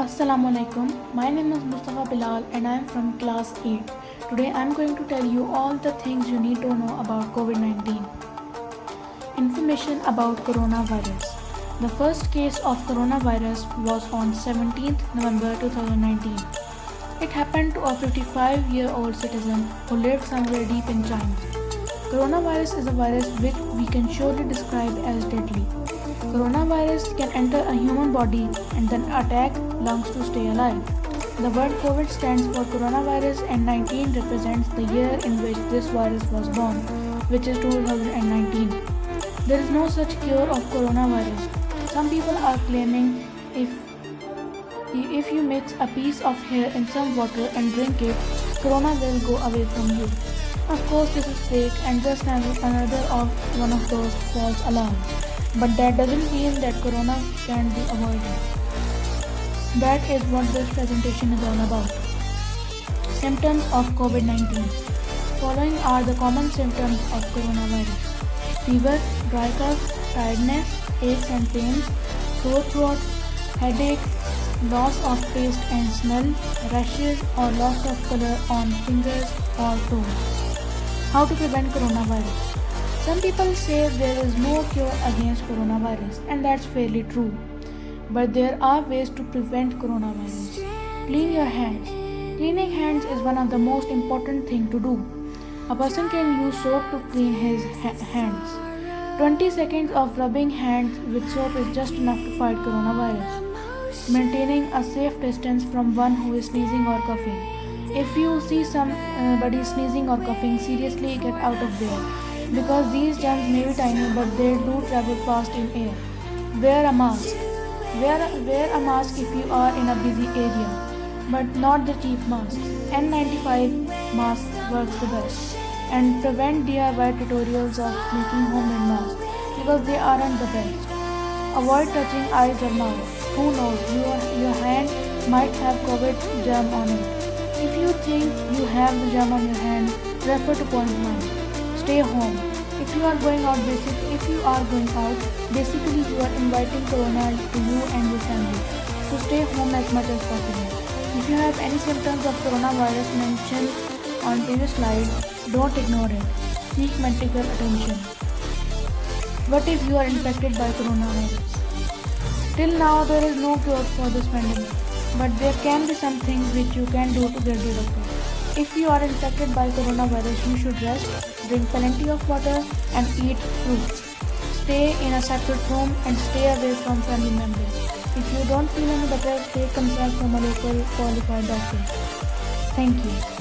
Assalamu alaikum. My name is Mustafa Bilal and I am from class 8. Today I am going to tell you all the things you need to know about COVID-19. Information about coronavirus. The first case of coronavirus was on 17th November 2019. It happened to a 55-year-old citizen who lived somewhere deep in China. Coronavirus is a virus which we can surely describe as deadly. Coronavirus can enter a human body and then attack lungs to stay alive. The word COVID stands for coronavirus and 19 represents the year in which this virus was born, which is 2019. There is no such cure of coronavirus. Some people are claiming if you mix a piece of hair in some water and drink it, corona will go away from you. Of course, this is fake and just another of one of those false alarms. But that doesn't mean that corona can be avoided. That is what this presentation is all about. Symptoms of COVID-19. Following are the common symptoms of coronavirus: fever, dry cough, tiredness, aches and pains, sore throat, headache, loss of taste and smell, rashes or loss of color on fingers or toes. How to prevent coronavirus? Some people say there is no cure against coronavirus, and that's fairly true. But there are ways to prevent coronavirus. Clean your hands. Cleaning hands is one of the most important things to do. A person can use soap to clean his hands. 20 seconds of rubbing hands with soap is just enough to fight coronavirus. Maintaining a safe distance from one who is sneezing or coughing. If you see somebody sneezing or coughing, seriously get out of there, because these germs may be tiny but they do travel fast in air. Wear a mask. Wear a mask if you are in a busy area, but not the cheap masks. N95 mask works the best. And prevent DIY tutorials of making homemade masks, because they aren't the best. Avoid touching eyes or mouth. Who knows, your hand might have COVID germ on it. If you think you have the germ on your hand, refer to point 1. Stay home. If you are going out, basically you are inviting corona to you and your family. So stay home as much as possible. If you have any symptoms of coronavirus mentioned on previous slide, don't ignore it. Seek medical attention. What if you are infected by coronavirus? Till now there is no cure for this pandemic, but there can be some things which you can do to get rid of it. If you are infected by coronavirus, you should rest, drink plenty of water and eat fruits. Stay in a separate room and stay away from family members. If you don't feel any better, take consult from a local qualified doctor. Thank you.